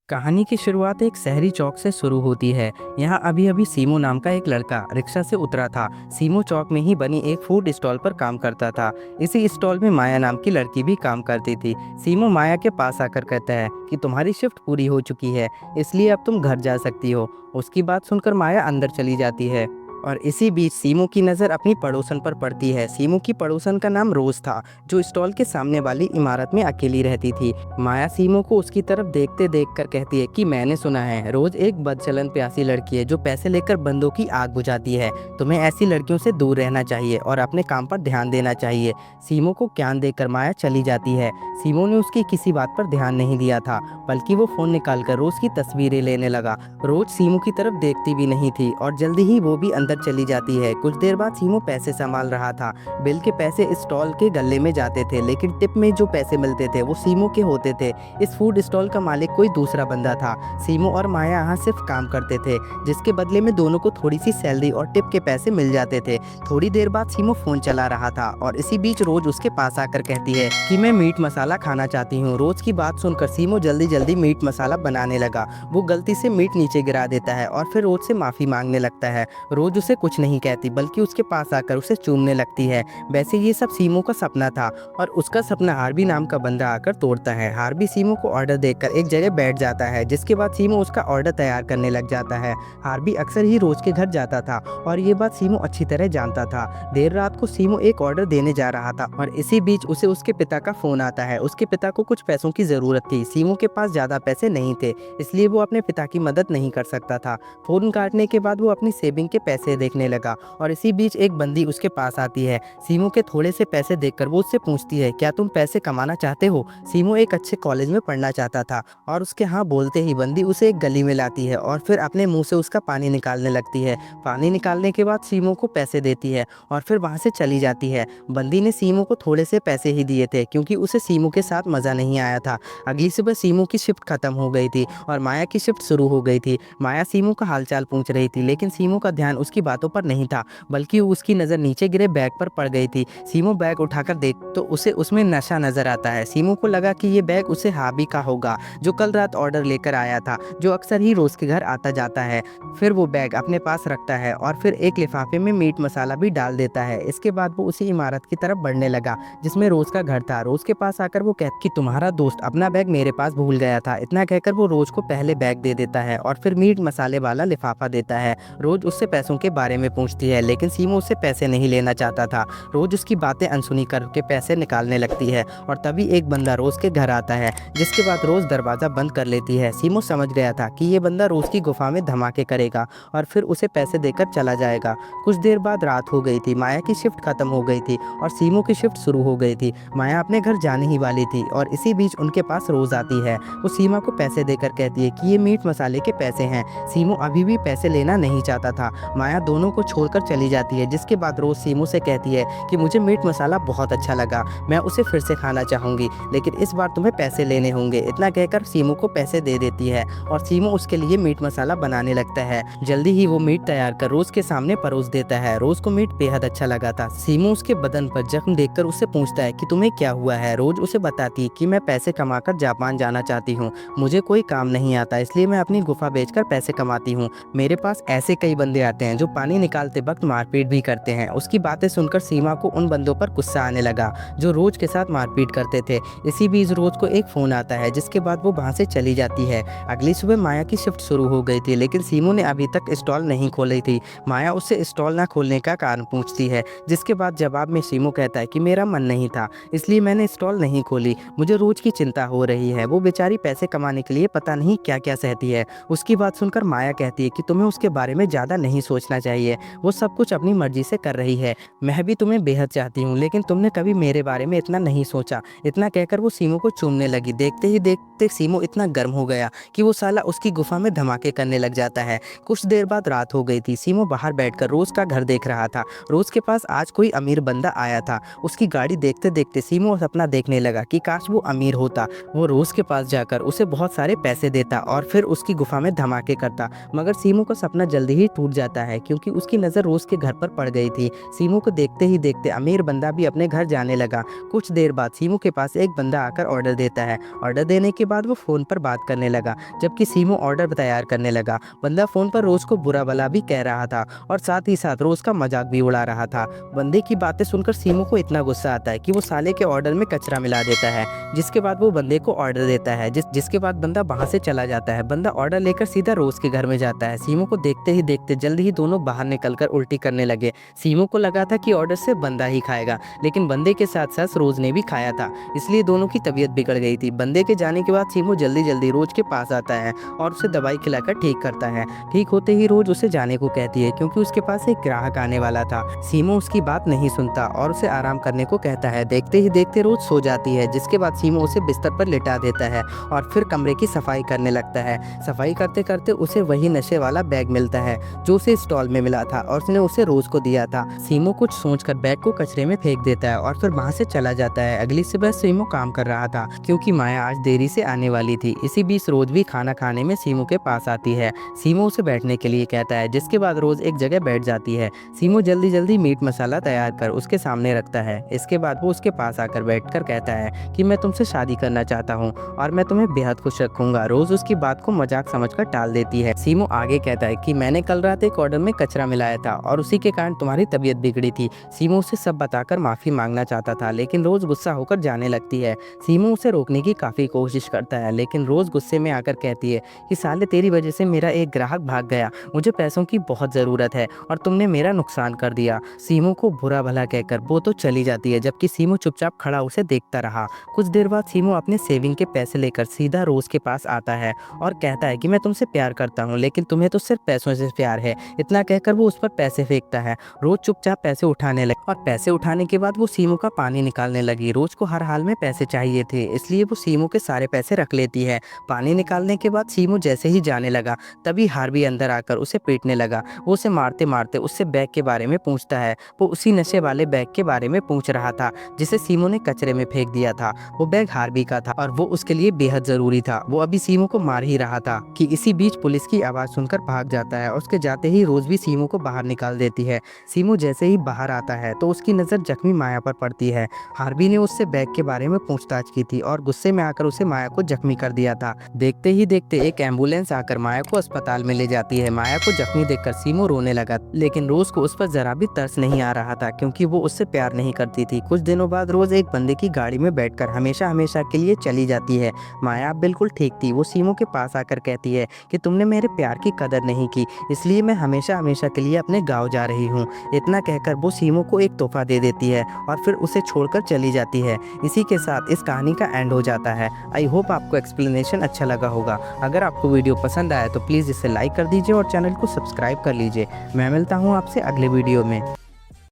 कहानी की शुरुआत एक शहरी चौक से शुरू होती है। यहाँ अभी अभी सीमो नाम का एक लड़का रिक्शा से उतरा था। सीमो चौक में ही बनी एक फूड स्टॉल पर काम करता था। इसी स्टॉल में माया नाम की लड़की भी काम करती थी। सीमो माया के पास आकर कहता है कि तुम्हारी शिफ्ट पूरी हो चुकी है, इसलिए अब तुम घर जा सकती हो। उसकी बात सुनकर माया अंदर चली जाती है और इसी बीच सीमो की नज़र अपनी पड़ोसन पर पड़ती है। सीमो की पड़ोसन का नाम रोज था, जो स्टॉल के सामने वाली इमारत में अकेली रहती थी। माया सीमो को उसकी तरफ देखते देखकर कहती है कि मैंने सुना है रोज एक बदचलन प्यासी लड़की है जो पैसे लेकर बंदों की आग बुझाती है। तुम्हें ऐसी लड़कियों से दूर रहना चाहिए और अपने काम पर ध्यान देना चाहिए। सीमो को ज्ञान देकर माया चली जाती है। सीमो ने उसकी किसी बात पर ध्यान नहीं दिया था, बल्कि वो फोन निकालकर रोज की तस्वीरें लेने लगा। रोज सीमो की तरफ देखती भी नहीं थी और जल्दी ही वो भी अंदर चली जाती है। कुछ देर बाद सीमो पैसे संभाल रहा था। बिल के पैसे स्टॉल के गले में जाते थे, लेकिन टिप में जो पैसे मिलते थे वो सीमो के होते थे। इस फूड स्टॉल का मालिक कोई दूसरा बंदा था। सीमो और माया यहाँ सिर्फ काम करते थे, जिसके बदले में दोनों को थोड़ी सी सैलरी और टिप के पैसे मिल जाते थे। थोड़ी देर बाद सीमो फोन चला रहा था और इसी बीच रोज उसके पास आकर कहती है कि मैं मीट मसाला खाना चाहती हूँ। रोज की बात सुनकर सीमो जल्दी जल्दी मीट मसाला बनाने लगा। वो गलती से मीट नीचे गिरा देता है और फिर रोज से माफी मांगने लगता है। रोज उसे कुछ नहीं कहती, बल्कि उसके पास आकर उसे चूमने लगती है। वैसे ये सब सीमो का सपना था और उसका सपना हार्बी नाम का बंदा आकर तोड़ता है। हार्बी सीमो को ऑर्डर देकर एक जगह बैठ जाता है, जिसके बाद सीमो उसका ऑर्डर तैयार करने लग जाता है। हार्बी अक्सर ही रोज के घर जाता था और ये बात सीमो अच्छी तरह जानता था। देर रात को सीमो एक ऑर्डर देने जा रहा था और इसी बीच उसे उसके पिता का फोन आता है। उसके पिता को कुछ पैसों की जरूरत थी। सीमो के पास ज्यादा पैसे नहीं थे, इसलिए वो अपने पिता की मदद नहीं कर सकता था। फोन काटने के बाद वो अपनी सेविंग के पैसे देखने लगा और इसी बीच एक बंदी उसके पास आती है। सीमो के थोड़े से पैसे देखकर वो उससे पूछती है, क्या तुम पैसे कमाना चाहते हो? सीमो एक अच्छे कॉलेज में पढ़ना चाहता था और उसके हाँ बोलते ही बंदी उसे एक गली में लाती है और फिर अपने मुंह से उसका पानी निकालने लगती है। पानी निकालने के बाद सीमो को पैसे देती है और फिर वहाँ से चली जाती है। बंदी ने सीमो को थोड़े से पैसे ही दिए थे, क्योंकि उसे सीमो के साथ मज़ा नहीं आया था। अगली सुबह सीमो की शिफ्ट खत्म हो गई थी और माया की शिफ्ट शुरू हो गई थी। माया सीमो का हालचाल पूछ रही थी, लेकिन सीमो का ध्यान उसकी बातों पर नहीं था, बल्कि उसकी नज़र नीचे गिरे बैग पर पड़ गई थी। सीमो बैग उठाकर देख तो उसे उसमें नशा नजर आता है। सीमो को लगा कि ये बैग उसे हाबी का होगा, जो कल रात ऑर्डर लेकर आया था, जो अक्सर ही रोज के घर आता जाता है। फिर वो बैग अपने पास रखता है और फिर एक लिफाफे में मीट मसाला भी डाल देता है। इसके बाद वो उसी इमारत की तरफ बढ़ने लगा जिसमें रोज का घर था। रोज के पास आकर वो कहता कि तुम्हारा दोस्त अपना बैग मेरे पास भूल गया था। इतना कहकर वो रोज को पहले बैग दे देता है और फिर मीट मसाले वाला लिफाफा देता है। रोज उससे पैसों के बारे में पूछती है, लेकिन सीमो उससे पैसे नहीं लेना चाहता था। रोज उसकी बातें अनसुनी करके पैसे निकालने लगती है और तभी एक बंदा रोज के घर आता है, जिसके बाद रोज दरवाजा बंद कर लेती है। सीमो समझ गया था कि ये बंदा रोज की गुफा में धमाके करेगा और फिर उसे पैसे देकर चला जाएगा। कुछ देर बाद रात हो गई थी। माया की शिफ्ट खत्म हो गई थी और सीमो की शिफ्ट शुरू हो गई थी। माया अपने घर जाने ही वाली थी और इसी बीच उनके पास रोज आती है। वो सीमा को पैसे देकर कहती है कि ये मीट मसाले के पैसे हैं। सीमो अभी भी पैसे लेना नहीं चाहता था। माया दोनों को छोड़कर चली जाती है, जिसके बाद रोज सीमो से कहती है कि मुझे मीट मसाला बहुत अच्छा लगा, मैं उसे फिर से खाना चाहूँगी, लेकिन इस बार तुम्हें पैसे लेने होंगे। इतना कहकर सीमो को पैसे दे देती है और सीमो उसके लिए मीट मसाला बनाने लगता है। जल्दी ही वो मीट तैयार कर रोज के सामने परोस देता है। रोज को मीट बेहद अच्छा लगा था। सीमो उसके बदन पर जख्म देखकर उससे पूछता है कि तुम्हें क्या हुआ है। रोज उसे बताती है कि मैं पैसे कमाकर जापान जाना चाहती हूँ, मुझे कोई काम नहीं आता, इसलिए मैं अपनी गुफा बेचकर पैसे कमाती हूँ। मेरे पास ऐसे कई बंदे आते हैं जो पानी निकालते वक्त मारपीट भी करते हैं। उसकी बातें सुनकर सीमा को उन बंदों पर गुस्सा आने लगा जो रोज के साथ मारपीट करते थे। इसी बीच रोज को एक फोन आता है, जिसके बाद वो वहां से चली जाती है। अगली सुबह माया की शिफ्ट शुरू हो गई थी, लेकिन सीमो ने अभी तक स्टॉल नहीं खोली थी। माया उससे स्टॉल ना खोलने का कारण पूछती है, जिसके बाद जवाब में सीमो कहता है कि मेरा मन नहीं था, इसलिए मैंने स्टॉल नहीं खोली, मुझे रोज की चिंता हो रही है, वो बेचारी पैसे कमाने के लिए पता नहीं क्या क्या सहती है। उसकी बात सुनकर माया कहती है कि तुम्हें उसके बारे में ज़्यादा नहीं सोचना चाहिए, वो सब कुछ अपनी मर्जी से कर रही है। मैं भी तुम्हें बेहद चाहती हूँ, लेकिन तुमने कभी मेरे बारे में इतना नहीं सोचा। इतना कहकर वो सीमो को चूमने लगी। देखते ही देखते सीमो इतना गर्म हो गया कि वो साला उसकी गुफा में धमाके करने लग जाता है। कुछ देर बाद रात हो गई थी। सीमो बाहर बैठकर रोज का घर देख रहा था। रोज के पास आज कोई अमीर बंदा आया था। उसकी गाड़ी देखते देखते सीमो सपना देखने लगा कि काश वो अमीर होता। वो रोज के पास जाकर उसे बहुत सारे पैसे देता और फिर उसकी गुफा में धमाके करता। मगर सीमो का सपना जल्दी ही टूट जाता है, है क्योंकि उसकी नज़र रोज़ के घर पर पड़ गई थी। सीमो को देखते ही देखते अमीर बंदा भी अपने घर जाने लगा। कुछ देर बाद सीमो के पास एक बंदा आकर ऑर्डर देता है। ऑर्डर देने के बाद वो फ़ोन पर बात करने लगा जबकि सीमो ऑर्डर तैयार करने लगा। बंदा फ़ोन पर रोज़ को बुरा भला भी कह रहा था और साथ ही साथ रोज़ का मजाक भी उड़ा रहा था। बंदे की बातें सुनकर सीमो को इतना गुस्सा आता है कि वो साले के ऑर्डर में कचरा मिला देता है, जिसके बाद वो बंदे को ऑर्डर देता है जिसके बाद बंदा वहाँ से चला जाता है। बंदा ऑर्डर लेकर सीधा रोज़ के घर में जाता है। सीमो को देखते ही देखते जल्द ही दोनों बाहर निकलकर उल्टी करने लगे। सीमो को लगा था कि ऑर्डर से बंदा ही खाएगा, लेकिन बंदे के साथ साथ रोज़ ने भी खाया था, इसलिए दोनों की तबीयत बिगड़ गई थी। बंदे के जाने के बाद सीमो जल्दी जल्दी रोज़ के पास आता है और उसे दवाई खिलाकर ठीक करता है। ठीक होते ही रोज़ उसे जाने को कहती है क्योंकि उसके पास एक ग्राहक आने वाला था। सीमो उसकी बात नहीं सुनता और उसे आराम करने को कहता है। देखते ही देखते रोज़ सो जाती है, जिसके बाद सीमो उसे बिस्तर पर लिटा देता है और फिर कमरे की सफाई करने लगता है। सफाई करते करते उसे वही नशे वाला बैग मिलता है जो उसे स्टॉल में मिला था और उसने उसे रोज़ को दिया था। सीमो कुछ सोचकर बैग को कचरे में फेंक देता है और फिर वहाँ से चला जाता है। अगली सुबह सीमो काम कर रहा था क्योंकि माया आज देरी से आने वाली थी। इसी बीच रोज़ भी खाना खाने में सीमो के पास आती है। सीमो उसे बैठने के लिए कहता है, जिसके बाद रोज़ एक जगह बैठ जाती है। सीमो जल्दी जल्दी मीट मसाला तैयार कर उसके सामने रखता है। इसके बाद वो उसके पास आकर बैठकर कहता है कि मैं तुमसे शादी करना चाहता हूँ और मैं तुम्हें बेहद खुश रखूंगा। रोज़ उसकी बात को मजाक समझकर टाल देती है। सीमो आगे कहता है कि मैंने कल रात एक ऑर्डर में कचरा मिलाया था और उसी के कारण तुम्हारी तबीयत बिगड़ी थी। सीमो उसे सब बताकर माफ़ी मांगना चाहता था, लेकिन रोज़ गुस्सा होकर जाने लगती है। सीमो उसे रोकने की काफ़ी कोशिश करता है, लेकिन रोज़ गुस्से में आकर कहती है कि साले तेरी वजह से मेरा एक ग्राहक भाग गया, मुझे पैसों की बहुत ज़रूरत है और तुमने मेरा नुकसान कर दिया। सीमो को बुरा भला कहकर वो तो चली जाती है, जबकि सीमो चुपचाप खड़ा उसे देखता रहा। कुछ देर बाद सीमो अपने सेविंग के पैसे लेकर सीधा रोज़ के पास आता है और कहता है कि मैं तुमसे प्यार करता हूँ, लेकिन तुम्हें तो सिर्फ पैसों से प्यार है। इतना कहकर वो उस पर पैसे फेंकता है। रोज़ चुपचाप पैसे उठाने लगी और पैसे उठाने के बाद वो सीमो का पानी निकालने लगी। रोज़ को हर हाल में पैसे चाहिए थे, इसलिए वो सीमो के सारे पैसे रख लेती है। पानी निकालने के बाद सीमो जैसे ही जाने लगा तभी हार्वी अंदर आकर उसे पीटने लगा। वो उसे मारते मारते उससे बैग के बारे में पूछता है। वो उसी नशे वाले बैग के बारे में पूछ रहा था जिसे सीमो ने कचरे में फेंक दिया था। वो बैग हार्वी का था और वो उसके लिए बेहद ज़रूरी था। वो अभी सीमो को मार ही रहा था कि इसी बीच पुलिस की आवाज़ सुनकर भाग जाता है और उसके जाते ही रोज़ भी सीमो को बाहर निकाल देती है। सीमो जैसे ही बाहर आता है तो उसकी नज़र जख्मी माया पर पड़ती है। हार्वी ने उससे बैग के बारे में पूछताछ की थी और गुस्से में आकर उसे माया को जख्मी कर दिया था। देखते ही देखते एक एम्बुलेंस आकर माया को अस्पताल में ले जाती है। माया को जख्मी देखकर सीमो रोने लगा, लेकिन रोज़ को उस पर जरा भी तरस नहीं आ रहा था क्योंकि वो उससे प्यार नहीं करती थी। कुछ दिनों बाद रोज़ एक बंदे की गाड़ी में बैठकर हमेशा हमेशा के लिए चली जाती है। माया बिल्कुल ठीक थी। वो सीमो के पास आकर कहती है कि तुमने मेरे प्यार की कदर नहीं की, इसलिए मैं हमेशा हमेशा के लिए अपने गाँव जा रही हूँ। इतना कहकर वो सीमो को एक तोहफा दे देती है और फिर उसे छोड़कर चली जाती है। इसी के साथ इस कहानी का एंड हो जाता है। आई होप आपको एक्सप्लेनेशन अच्छा लगा होगा। अगर आपको वीडियो पसंद आया तो प्लीज़ इसे लाइक कर दीजिए और चैनल को सब्सक्राइब कर लीजिए। मैं मिलता हूँ आपसे अगले वीडियो में।